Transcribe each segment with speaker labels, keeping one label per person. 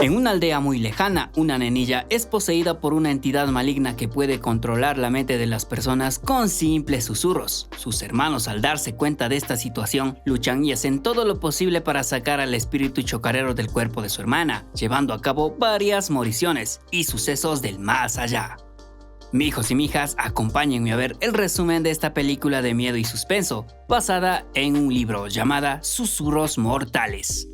Speaker 1: En una aldea muy lejana, una nenilla es poseída por una entidad maligna que puede controlar la mente de las personas con simples susurros. Sus hermanos, al darse cuenta de esta situación, luchan y hacen todo lo posible para sacar al espíritu chocarrero del cuerpo de su hermana, llevando a cabo varias moriciones y sucesos del más allá. Mijos y mijas, acompáñenme a ver el resumen de esta película de miedo y suspenso, basada en un libro llamada Susurros Mortales.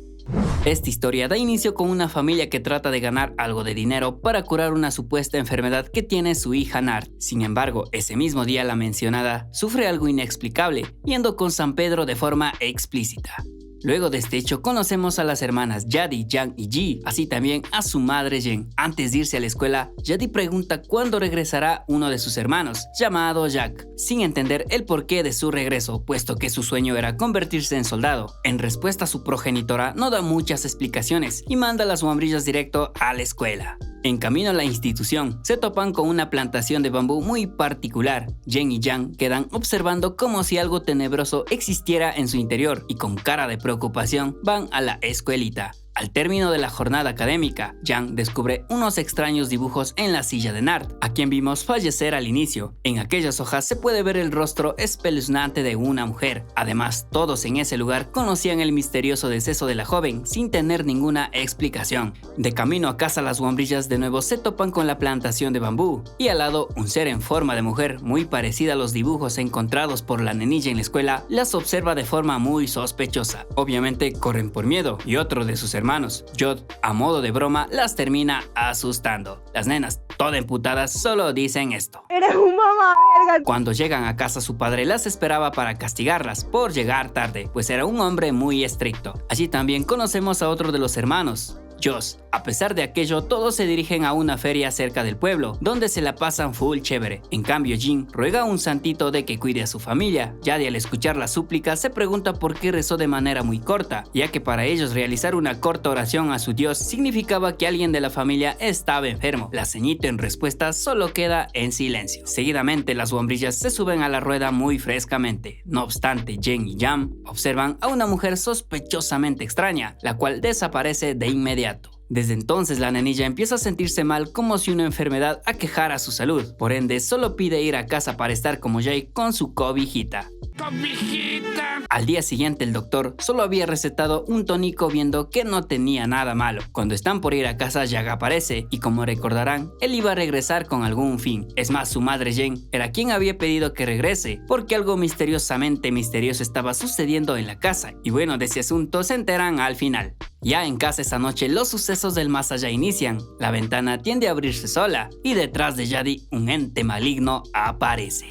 Speaker 1: Esta historia da inicio con una familia que trata de ganar algo de dinero para curar una supuesta enfermedad que tiene su hija Nart. Sin embargo, ese mismo día la mencionada sufre algo inexplicable, yendo con San Pedro de forma explícita. Luego de este hecho conocemos a las hermanas Yadi, Yang y Ji, así también a su madre Jen. Antes de irse a la escuela, Yadi pregunta cuándo regresará uno de sus hermanos, llamado Jack, sin entender el porqué de su regreso, puesto que su sueño era convertirse en soldado. En respuesta, su progenitora no da muchas explicaciones y manda a las guambrillas directo a la escuela. En camino a la institución, se topan con una plantación de bambú muy particular. Jen y Yang quedan observando como si algo tenebroso existiera en su interior y con cara de preocupación van a la escuelita. Al término de la jornada académica, Yang descubre unos extraños dibujos en la silla de Nart, a quien vimos fallecer al inicio. En aquellas hojas se puede ver el rostro espeluznante de una mujer. Además, todos en ese lugar conocían el misterioso deceso de la joven sin tener ninguna explicación. De camino a casa, las guambrillas de nuevo se topan con la plantación de bambú y al lado un ser en forma de mujer muy parecida a los dibujos encontrados por la nenilla en la escuela las observa de forma muy sospechosa. Obviamente corren por miedo y otro de sus hermanos, Jod, a modo de broma, las termina asustando. Las nenas, todas emputadas, solo dicen esto:
Speaker 2: ¡Eres un mamá verga!
Speaker 1: Cuando llegan a casa, su padre las esperaba para castigarlas por llegar tarde, pues era un hombre muy estricto. Allí también conocemos a otro de los hermanos, Joss. A pesar de aquello, todos se dirigen a una feria cerca del pueblo, donde se la pasan full chévere. En cambio, Jin ruega a un santito de que cuide a su familia. Yadi, al escuchar la súplica, se pregunta por qué rezó de manera muy corta, ya que para ellos realizar una corta oración a su dios significaba que alguien de la familia estaba enfermo. La ceñito en respuesta solo queda en silencio. Seguidamente, las guambrillas se suben a la rueda muy frescamente. No obstante, Jen y Yang observan a una mujer sospechosamente extraña, la cual desaparece de inmediato. Desde entonces, la nenilla empieza a sentirse mal, como si una enfermedad aquejara su salud. Por ende, solo pide ir a casa para estar como Jay con su cobijita. ¡Cobijita! Al día siguiente, el doctor solo había recetado un tónico, viendo que no tenía nada malo. Cuando están por ir a casa, Jack aparece y, como recordarán, él iba a regresar con algún fin. Es más, su madre Jen era quien había pedido que regrese, porque algo misteriosamente misterioso estaba sucediendo en la casa. Y bueno, de ese asunto se enteran al final. Ya en casa esa noche, los sucesos del más allá inician. La ventana tiende a abrirse sola y detrás de Yadi un ente maligno aparece.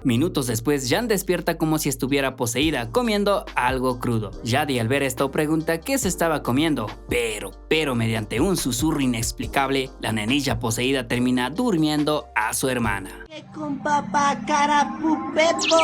Speaker 1: Minutos después, Jan despierta como si estuviera poseída, comiendo algo crudo. Yadi, al ver esto, pregunta qué se estaba comiendo, pero mediante un susurro inexplicable, la nenilla poseída termina durmiendo a su hermana.
Speaker 2: ¡Con papá carapupepo!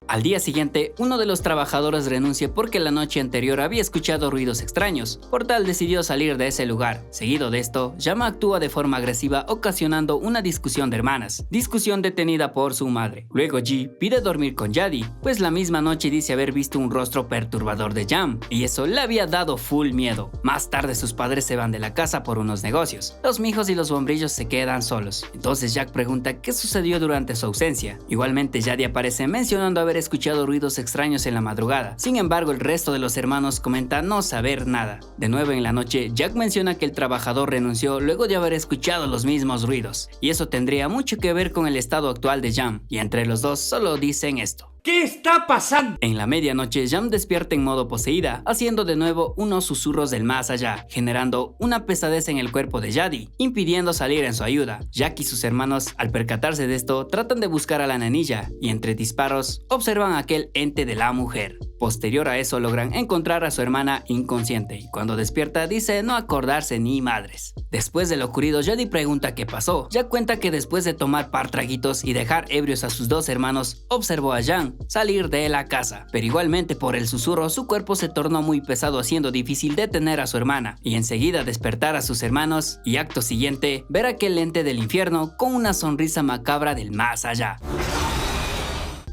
Speaker 1: Al día siguiente, uno de los trabajadores renuncia porque la noche anterior había escuchado ruidos extraños. Por tal, decidió salir de ese lugar. Seguido de esto, Yama actúa de forma agresiva, ocasionando una discusión de hermanas. Discusión detenida por su madre. Luego Ji pide dormir con Yadi, pues la misma noche dice haber visto un rostro perturbador de Jam, y eso le había dado full miedo. Más tarde, sus padres se van de la casa por unos negocios. Los mijos y los bombrillos se quedan solos. Entonces Jack pregunta qué sucedió durante su ausencia. Igualmente, Yadi aparece mencionando haber escuchado ruidos extraños en la madrugada. Sin embargo, el resto de los hermanos comenta no saber nada. De nuevo en la noche, Jack menciona que el trabajador renunció luego de haber escuchado los mismos ruidos, y eso tendría mucho que ver con el estado actual de Jam, y entre los dos solo dicen esto:
Speaker 3: ¿qué está pasando?
Speaker 1: En la medianoche, Jam despierta en modo poseída, haciendo de nuevo unos susurros del más allá, generando una pesadez en el cuerpo de Yadi, impidiendo salir en su ayuda. Jack y sus hermanos, al percatarse de esto, tratan de buscar a la nenilla, y entre disparos, observan a aquel ente de la mujer. Posterior a eso, logran encontrar a su hermana inconsciente, y cuando despierta dice no acordarse ni madres. Después de lo ocurrido, Yadi pregunta qué pasó. Jack cuenta que después de tomar par traguitos y dejar ebrios a sus dos hermanos, observó a Jan salir de la casa, pero igualmente por el susurro su cuerpo se tornó muy pesado, haciendo difícil detener a su hermana, y enseguida despertar a sus hermanos, y acto siguiente ver aquel ente del infierno con una sonrisa macabra del más allá.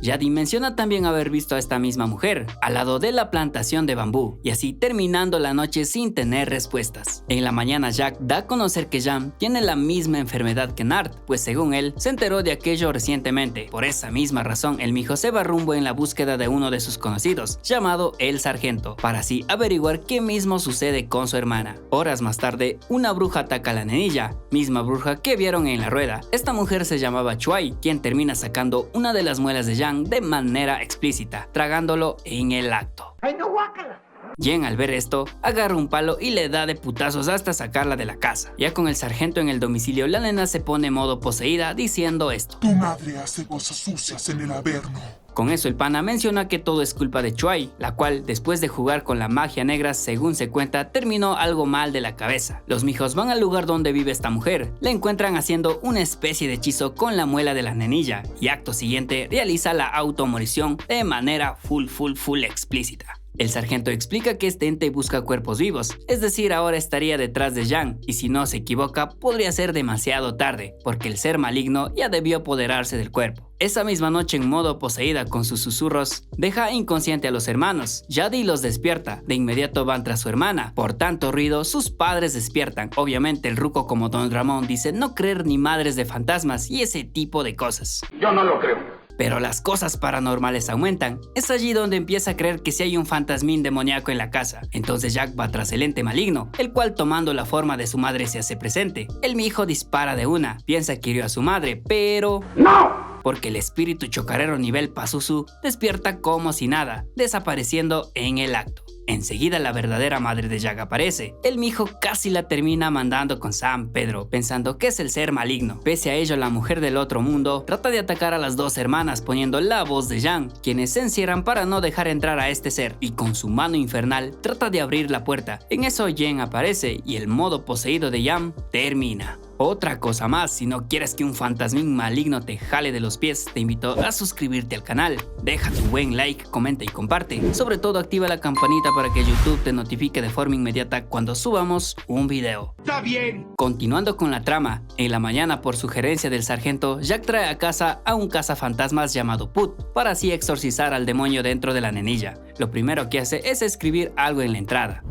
Speaker 1: Jaddy menciona también haber visto a esta misma mujer al lado de la plantación de bambú y así terminando la noche sin tener respuestas. En la mañana Jack da a conocer que Jan tiene la misma enfermedad que Nart, pues según él se enteró de aquello recientemente. Por esa misma razón el mijo se va rumbo en la búsqueda de uno de sus conocidos, llamado el sargento, para así averiguar qué mismo sucede con su hermana. Horas más tarde, una bruja ataca a la nenilla, misma bruja que vieron en la rueda. Esta mujer se llamaba Chuai, quien termina sacando una de las muelas de Jan de manera explícita, tragándolo en el acto.
Speaker 2: ¡Ay, no, guácala!
Speaker 1: Jen al ver esto, agarra un palo y le da de putazos hasta sacarla de la casa. Ya con el sargento en el domicilio, la nena se pone en modo poseída diciendo esto:
Speaker 3: Tu madre hace cosas sucias en el Averno.
Speaker 1: Con eso el pana menciona que todo es culpa de Chuai, la cual después de jugar con la magia negra, según se cuenta, terminó algo mal de la cabeza. Los mijos van al lugar donde vive esta mujer, la encuentran haciendo una especie de hechizo con la muela de la nenilla y acto siguiente realiza la automorición de manera full explícita. El sargento explica que este ente busca cuerpos vivos, es decir, ahora estaría detrás de Jan, y si no se equivoca, podría ser demasiado tarde, porque el ser maligno ya debió apoderarse del cuerpo. Esa misma noche, en modo poseída con sus susurros, deja inconsciente a los hermanos. Jaddy los despierta, de inmediato van tras su hermana. Por tanto ruido, sus padres despiertan. Obviamente el ruco como Don Ramón dice no creer ni madres de fantasmas y ese tipo de cosas.
Speaker 4: Yo no lo creo.
Speaker 1: Pero las cosas paranormales aumentan. Es allí donde empieza a creer que sí hay un fantasmín demoníaco en la casa. Entonces Jack va tras el ente maligno, el cual tomando la forma de su madre se hace presente. El mijo dispara de una, piensa que hirió a su madre, pero... ¡no! Porque el espíritu chocarrero nivel Pazuzu despierta como si nada, desapareciendo en el acto. Enseguida la verdadera madre de Jack aparece. El mijo casi la termina mandando con San Pedro, pensando que es el ser maligno. Pese a ello, la mujer del otro mundo trata de atacar a las dos hermanas poniendo la voz de Jan, quienes se encierran para no dejar entrar a este ser, y con su mano infernal trata de abrir la puerta. En eso Jen aparece y el modo poseído de Jan termina. Otra cosa más, si no quieres que un fantasmín maligno te jale de los pies, te invito a suscribirte al canal, deja tu buen like, comenta y comparte. Sobre todo activa la campanita para que YouTube te notifique de forma inmediata cuando subamos un video.
Speaker 3: ¡Está bien!
Speaker 1: Continuando con la trama, en la mañana por sugerencia del sargento, Jack trae a casa a un cazafantasmas llamado Put, para así exorcizar al demonio dentro de la nenilla. Lo primero que hace es escribir algo en la entrada.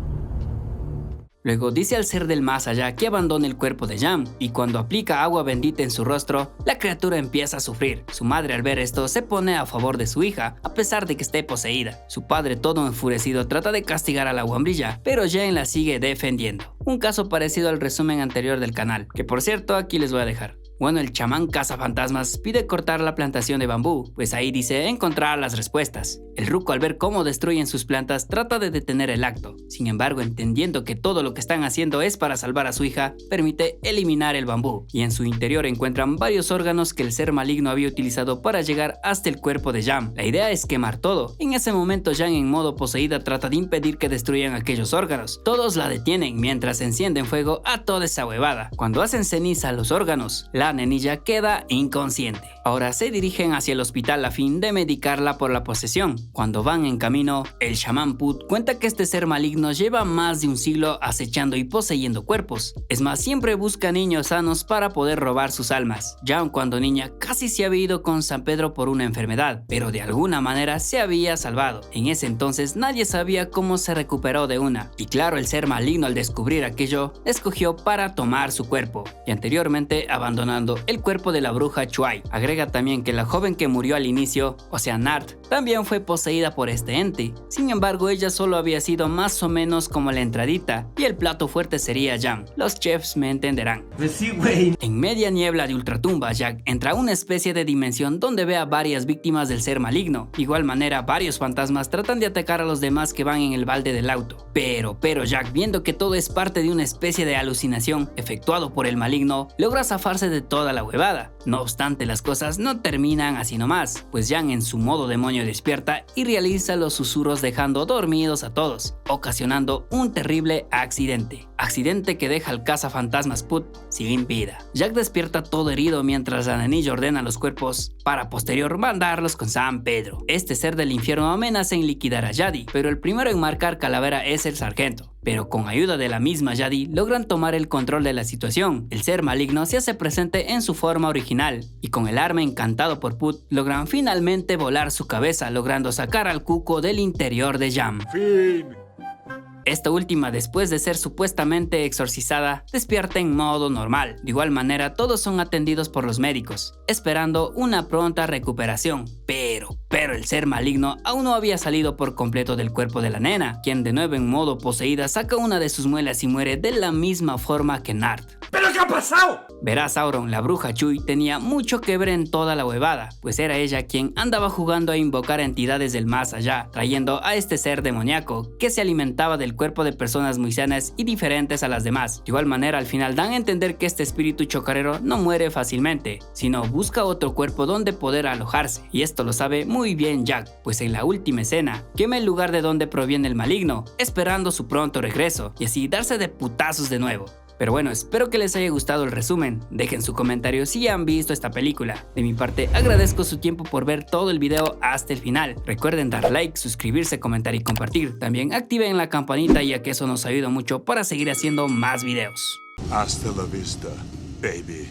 Speaker 1: Luego dice al ser del más allá que abandone el cuerpo de Jan, y cuando aplica agua bendita en su rostro, la criatura empieza a sufrir. Su madre al ver esto se pone a favor de su hija, a pesar de que esté poseída. Su padre todo enfurecido trata de castigar a la guambrilla, pero Jan la sigue defendiendo. Un caso parecido al resumen anterior del canal, que por cierto aquí les voy a dejar. Bueno, el chamán cazafantasmas pide cortar la plantación de bambú, pues ahí dice encontrar las respuestas. El ruco al ver cómo destruyen sus plantas trata de detener el acto. Sin embargo, entendiendo que todo lo que están haciendo es para salvar a su hija, permite eliminar el bambú, y en su interior encuentran varios órganos que el ser maligno había utilizado para llegar hasta el cuerpo de Jan. La idea es quemar todo. En ese momento Jan en modo poseída trata de impedir que destruyan aquellos órganos. Todos la detienen mientras encienden fuego a toda esa huevada. Cuando hacen ceniza los órganos, la nenilla queda inconsciente. Ahora se dirigen hacia el hospital a fin de medicarla por la posesión. Cuando van en camino, el chamán Put cuenta que este ser maligno lleva más de un siglo acechando y poseyendo cuerpos. Es más, siempre busca niños sanos para poder robar sus almas. Jan cuando niña casi se había ido con San Pedro por una enfermedad, pero de alguna manera se había salvado. En ese entonces nadie sabía cómo se recuperó de una. Y claro, el ser maligno al descubrir aquello, escogió para tomar su cuerpo, y anteriormente abandonando el cuerpo de la bruja Chuai. Agrega también que la joven que murió al inicio, o sea Nart, también fue poseída por este ente. Sin embargo, ella solo había sido más o menos como la entradita, y el plato fuerte sería Jan. Los chefs me entenderán.
Speaker 2: Pues sí, güey.
Speaker 1: En media niebla de ultratumba, Jack entra a una especie de dimensión donde ve a varias víctimas del ser maligno. De igual manera, varios fantasmas tratan de atacar a los demás que van en el balde del auto. Pero Jack, viendo que todo es parte de una especie de alucinación efectuado por el maligno, logra zafarse de toda la huevada. No obstante, las cosas no terminan así nomás, pues Jan en su modo demonio despierta y realiza los susurros dejando dormidos a todos, ocasionando un terrible accidente. accidente que deja al cazafantasmas Put sin vida. Jack despierta todo herido mientras la nenilla ordena los cuerpos para posterior mandarlos con San Pedro. Este ser del infierno amenaza en liquidar a Yadi, pero el primero en marcar calavera es el sargento. Pero con ayuda de la misma Yadi logran tomar el control de la situación. El ser maligno se hace presente en su forma original y con el arma encantado por Put logran finalmente volar su cabeza, logrando sacar al cuco del interior de Jam. Esta última, después de ser supuestamente exorcizada, despierta en modo normal. De igual manera, todos son atendidos por los médicos, esperando una pronta recuperación. Pero el ser maligno aún no había salido por completo del cuerpo de la nena, quien de nuevo en modo poseída saca una de sus muelas y muere de la misma forma que Nard.
Speaker 4: ¿Pero qué ha pasado?
Speaker 1: Verás, Sauron, la bruja Chuy tenía mucho que ver en toda la huevada, pues era ella quien andaba jugando a invocar entidades del más allá, trayendo a este ser demoníaco que se alimentaba del cuerpo de personas muy sanas y diferentes a las demás. De igual manera, al final dan a entender que este espíritu chocarrero no muere fácilmente, sino busca otro cuerpo donde poder alojarse, y esto lo sabe muy bien Jack, pues en la última escena quema el lugar de donde proviene el maligno, esperando su pronto regreso, y así darse de putazos de nuevo. Pero bueno, espero que les haya gustado el resumen. Dejen su comentario si han visto esta película. De mi parte, agradezco su tiempo por ver todo el video hasta el final. Recuerden dar like, suscribirse, comentar y compartir. También activen la campanita, ya que eso nos ayuda mucho para seguir haciendo más videos.
Speaker 3: Hasta la vista, baby.